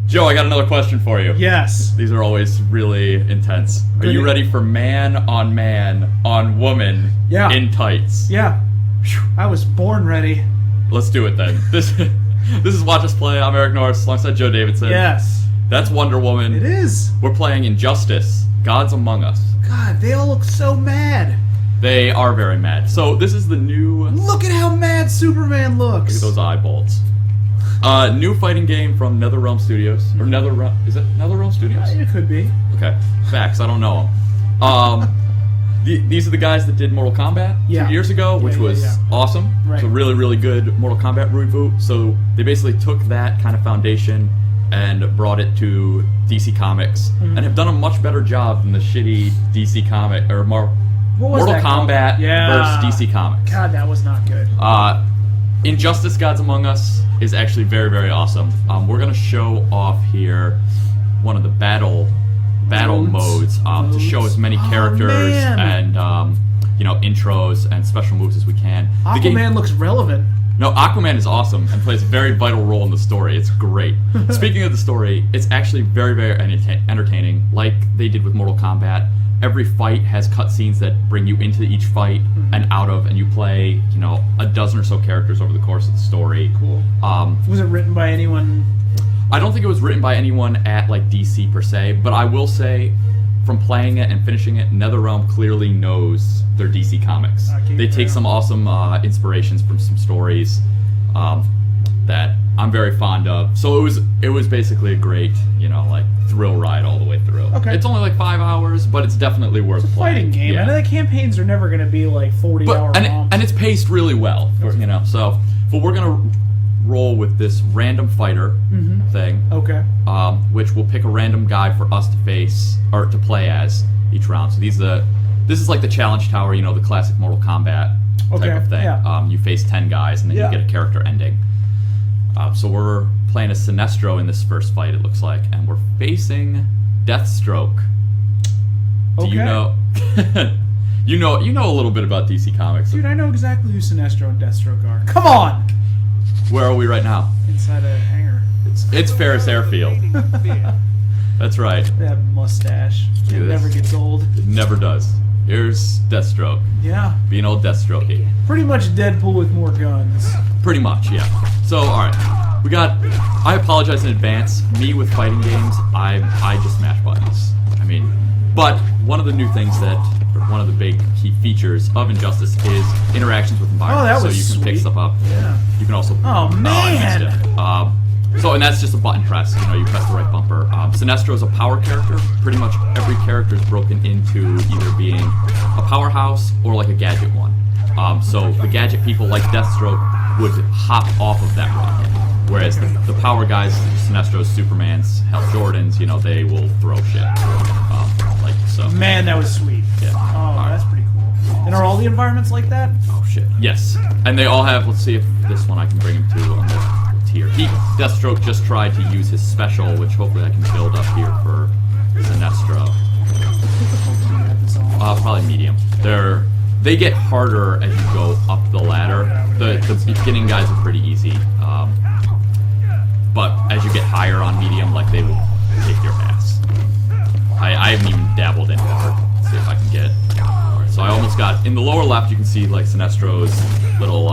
Joe, I got another question for you. Yes. These are always really intense. Are you ready for man on woman in tights? Yeah. I was born ready. Let's do it then. This is Watch Us Play. I'm Eric Norris alongside Joe Davidson. Yes. That's Wonder Woman. It is. We're playing Injustice, Gods Among Us. God, they all look so mad. They are very mad. So this is the new... Look at how mad Superman looks. Look at those eyeballs. New fighting game from NetherRealm Studios. Or NetherRealm... Is it NetherRealm Studios? It could be. Okay. Facts. I don't know them. These are the guys that did Mortal Kombat 2 years ago, which was awesome. Right. It's a really, really good Mortal Kombat reboot. So they basically took that kind of foundation and brought it to DC Comics and have done a much better job than the shitty DC comic or Mortal Kombat versus DC Comics. God, that was not good. Injustice Gods Among Us is actually very, very awesome. We're going to show off here one of the battle modes to show as many characters and intros and special moves as we can. Aquaman looks relevant. No, Aquaman is awesome and plays a very vital role in the story. It's great. Speaking of the story, it's actually very, very entertaining. Like they did with Mortal Kombat, every fight has cutscenes that bring you into each fight and out of, and you play, a dozen or so characters over the course of the story. Cool. Was it written by anyone? I don't think it was written by anyone at DC per se, but I will say, from playing it and finishing it, NetherRealm clearly knows their DC comics. They take some awesome inspirations from some stories that I'm very fond of. So it was basically a great, thrill ride all the way through. Okay. It's only like 5 hours, but it's definitely worth playing. Fighting game. Yeah. I know the campaigns are never going to be like 40-hour and it's paced really well. So we're gonna roll with this random fighter thing. Okay. Which will pick a random guy for us to face or to play as each round. So this is like the challenge tower, the classic Mortal Kombat type of thing. Yeah. You face 10 guys and then you get a character ending. So we're playing as Sinestro in this first fight, it looks like, and we're facing Deathstroke. Do you know? you know a little bit about DC Comics. Dude, I know exactly who Sinestro and Deathstroke are. Come on! Where are we right now? Inside a hangar. It's Ferris Airfield. That's right. That mustache. It never gets old. It never does. Here's Deathstroke. Yeah. Being old Deathstroke. Pretty much Deadpool with more guns. Pretty much, yeah. So, alright. I apologize in advance. Me with fighting games, I just mash buttons. But one of the new things one of the big key features of Injustice is interactions with environments. Oh, that was so you can pick stuff up. Yeah. You can also... Oh, man! And that's just a button press. You press the right bumper. Sinestro is a power character. Pretty much every character is broken into either being a powerhouse or like a gadget one. So the gadget people like Deathstroke would hop off of that rocket. Whereas the power guys, Sinestro's, Superman's, Hal Jordan's, they will throw shit. So. Man, that was sweet. Yeah. Oh, that's pretty cool. And are all the environments like that? Oh, shit. Yes. And they all have, let's see if this one I can bring him to on the tier. Deathstroke just tried to use his special, which hopefully I can build up here for Sinestro. Probably medium. They get harder as you go up the ladder. The beginning guys are pretty easy. But as you get higher on medium, they will kick your ass. I haven't even dabbled in hard. Let's see if I can get... Alright, so I almost got... In the lower left, you can see, Sinestro's little,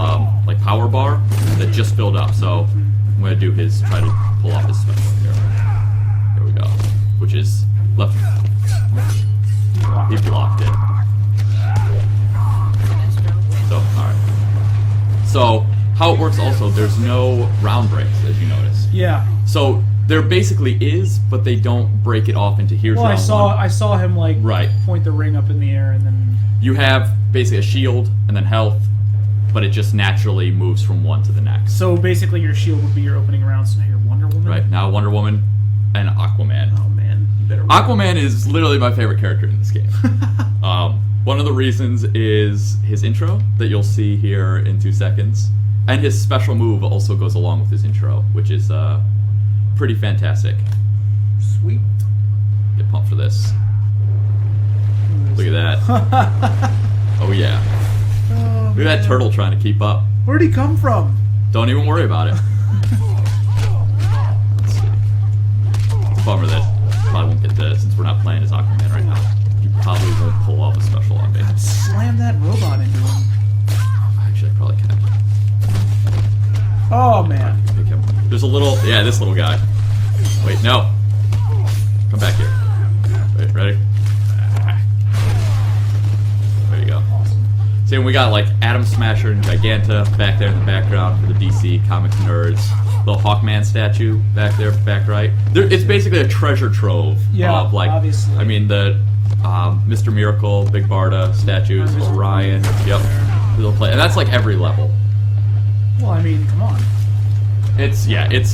power bar that just filled up. So I'm going to do try to pull off his special here. There we go. Which is left... He blocked it. So, alright. So, how it works also, there's no round breaks, as you notice. Yeah. So, there basically is, but they don't break it off into here's round one. I saw him, point the ring up in the air, and then... You have basically a shield, and then health, but it just naturally moves from one to the next. So, basically, your shield would be your opening round, so now you're Wonder Woman? Right, now Wonder Woman and Aquaman. Oh, man. You better win. Aquaman is literally my favorite character in this game. One of the reasons is his intro that you'll see here in 2 seconds. And his special move also goes along with his intro, which is pretty fantastic. Sweet. Get pumped for this. Look at that. Oh, yeah. Oh, Look at that turtle trying to keep up. Where'd he come from? Don't even worry about it. Let's see. bummer that probably won't get this since we're not playing as Aquaman right now. He probably won't pull off a special on me. Slam that robot into him. Actually, I probably can. Oh man. Pick him. There's a little, yeah, this little guy. Wait, no. Come back here. Wait, ready? There you go. See, we got like Atom Smasher and Giganta back there in the background for the DC Comics nerds. Little Hawkman statue back there, back right. It's basically a treasure trove of like, obviously. I mean the Mr. Miracle, Big Barda statues, Orion. Yep. Little play, and that's like every level. Well, I mean, come on. It's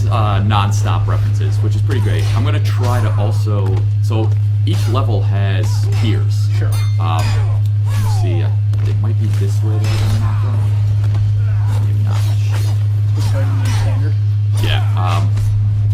non-stop references, which is pretty great. I'm gonna try to also, so each level has tiers. Sure. Let's see. It might be this way that I'm not going. Maybe not. This way to be standard. Yeah.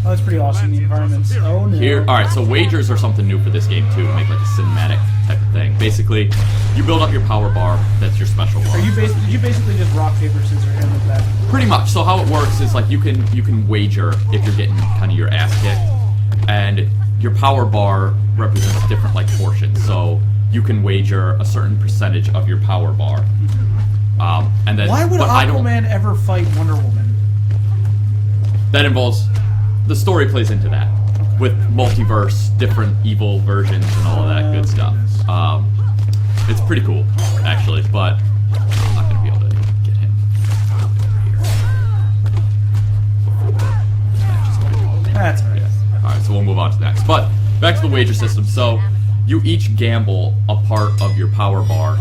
Oh, that's pretty awesome. The environments. Oh no. Here, all right. So wagers are something new for this game too, to make like a cinematic type of thing. Basically, you build up your power bar. That's your special bar. Did you basically just rock paper scissors hand with that? Pretty much. So how it works is like you can wager if you're getting kind of your ass kicked, and your power bar represents different like portions. So you can wager a certain percentage of your power bar, and then. Why would but Aquaman ever fight Wonder Woman? That involves the story plays into that with multiverse, different evil versions, and all of that good stuff. It's pretty cool, actually, but I'm not gonna be able to get him over here before this match is over. That's alright. Yeah. All right, so we'll move on to the next. But back to the wager system. So you each gamble a part of your power bar.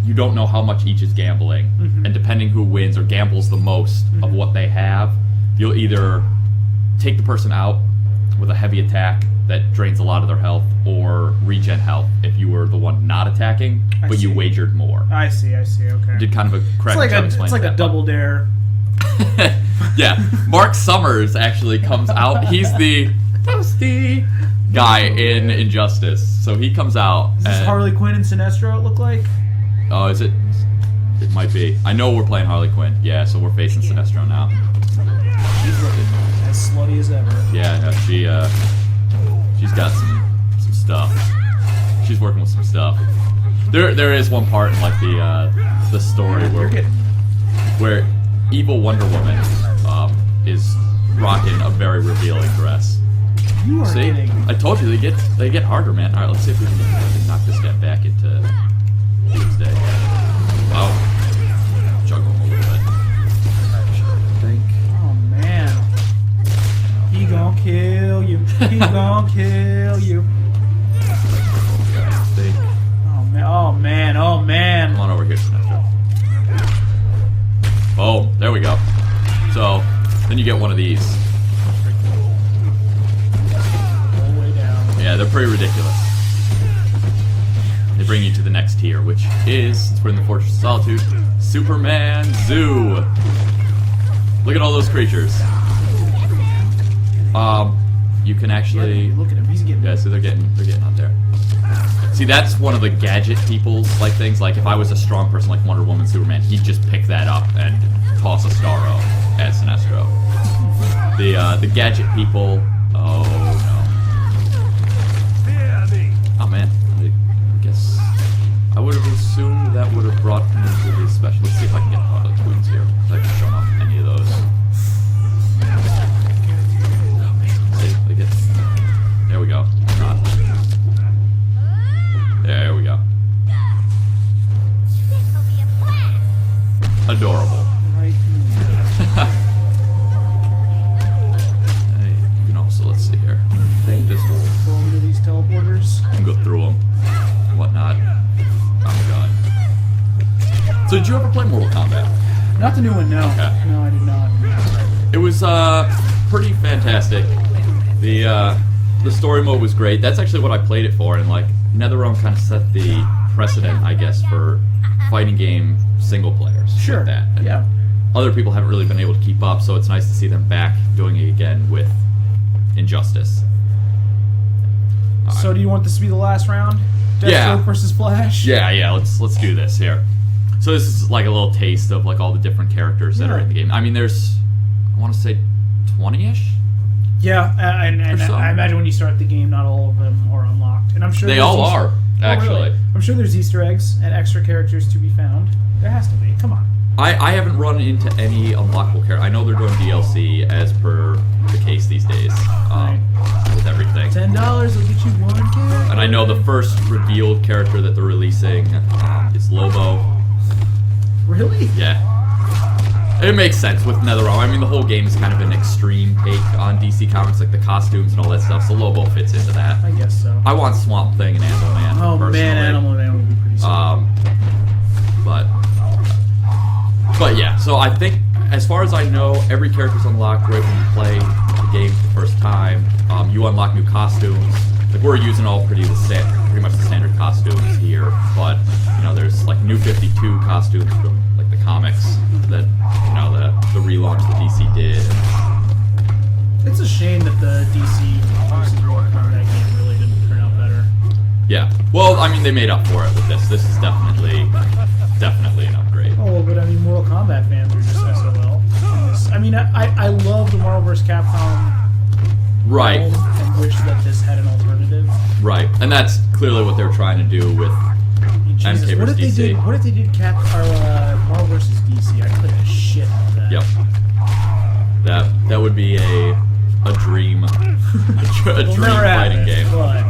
You don't know how much each is gambling, and depending who wins or gambles the most of what they have, you'll either take the person out with a heavy attack that drains a lot of their health, or regen health if you were the one not attacking, but you wagered more. I see, okay. Did kind of a correct job explaining It's like that, a double dare. Yeah, Mark Summers actually comes out. He's the toasty guy in Injustice, so he comes out. Is this Harley Quinn and Sinestro, it look like? Oh, is it? It might be. I know we're playing Harley Quinn. Yeah, so we're facing Sinestro now. She's looking as slutty as ever. Yeah, no, she's got some stuff. She's working with some stuff. There is one part in like the story where evil Wonder Woman is rocking a very revealing dress. You are See, kidding. I told you they get harder, man. All right, let's see if we can knock this guy back into Doomsday. Wow, juggle him a little bit. I think. Oh man, he gon' kill you. He gon' kill you. I think. Oh man. Come on over here, Sinestro. Oh, there we go. So then you get one of these. All the way down. Yeah, they're pretty ridiculous. They bring you to the next tier, which is, since we're in the Fortress of Solitude, Superman Zoo. Look at all those creatures. You can actually Look at him. He's getting. yeah. So they're getting on there. See, that's one of the gadget people's like things. Like if I was a strong person like Wonder Woman, Superman, he'd just pick that up and toss a Starro at Sinestro. The gadget people. Oh no. Oh man. I guess I would have assumed that would have brought me to the special. Let's see if I can get a lot of twins here. If I can show off any of those. See, they get. There we go. Not. There we go. Adorable. Right. Hey, you can also, let's see here. I think this will. Go into these teleporters. You can go through them. Whatnot. Oh my god. So did you ever play Mortal Kombat? Not the new one, no. Okay. No, I did not. It was pretty fantastic. The story mode was great. That's actually what I played it for, and like NetherRealm kind of set the precedent, I guess, for fighting game single players. Sure. Like that. And Yeah. other people haven't really been able to keep up, so it's nice to see them back doing it again with Injustice. So do you want this to be the last round? Deathstroke Yeah. versus Flash? Yeah, let's do this here. So this is like a little taste of like all the different characters that are in the game. I mean, there's, I want to say 20-ish? Yeah, and For some. I imagine when you start the game, not all of them are unlocked, and I'm sure They there's all Easter- are, Oh, actually. really? I'm sure there's Easter eggs and extra characters to be found. There has to be. Come on. I haven't run into any unlockable character. I know they're doing DLC as per the case these days, with everything. $10 will get you one character. And I know the first revealed character that they're releasing is Lobo. Really? Yeah. It makes sense with NetherRealm. I mean, the whole game is kind of an extreme take on DC Comics, like the costumes and all that stuff, so Lobo fits into that. I guess so. I want Swamp Thing and Animal Man, Oh personally. man, Animal Man would be pretty sweet. But yeah, so I think, as far as I know, every character's unlocked right when you play the game for the first time. You unlock new costumes. Like, we're using all pretty much the standard costumes here, but, you know, there's, like, new 52 costumes from, like, the comics that, you know, the relaunch that DC did. It's a shame that the DC versus Mortal Kombat game really didn't turn out better. Yeah. Well, I mean, they made up for it with this. This is definitely an upgrade. Oh, but I mean, Mortal Kombat fans are just SOL. I mean, I love the Marvel vs. Capcom Right. realm and wish that this had an alternative. Right. And that's clearly what they're trying to do with Jesus, MK what if versus they DC. did? What if they did Marvel vs. DC? I play the shit out of that. Yep. That would be a dream, a dream fighting game. But,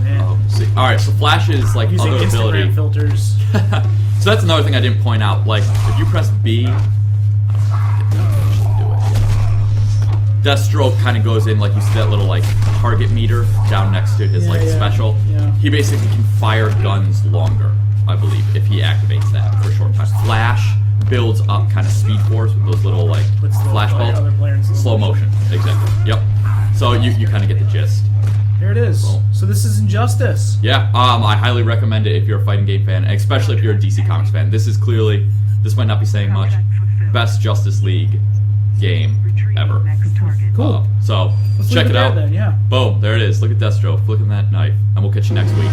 man, See. All right, so Flash's like using other Instagram ability. filters. So that's another thing I didn't point out. Like, if you press B, Deathstroke kind of goes in, like, you see that little like target meter down next to his Yeah, like yeah, special. yeah. He basically can fire guns longer, I believe, if he activates that for a short time. Flash builds up kind of speed force with those little like Puts the flash other player in bolts. Slow motion, exactly. Yep. So you kind of get the gist. There it is. Well. So this is Injustice. Yeah, I highly recommend it if you're a fighting game fan, especially if you're a DC Comics fan. This is clearly, this might not be saying much, best Justice League game ever. Cool. So Let's check leave it there out. then, yeah. Boom, there it is. Look at Deathstroke. Look at that knife. And we'll catch you next week.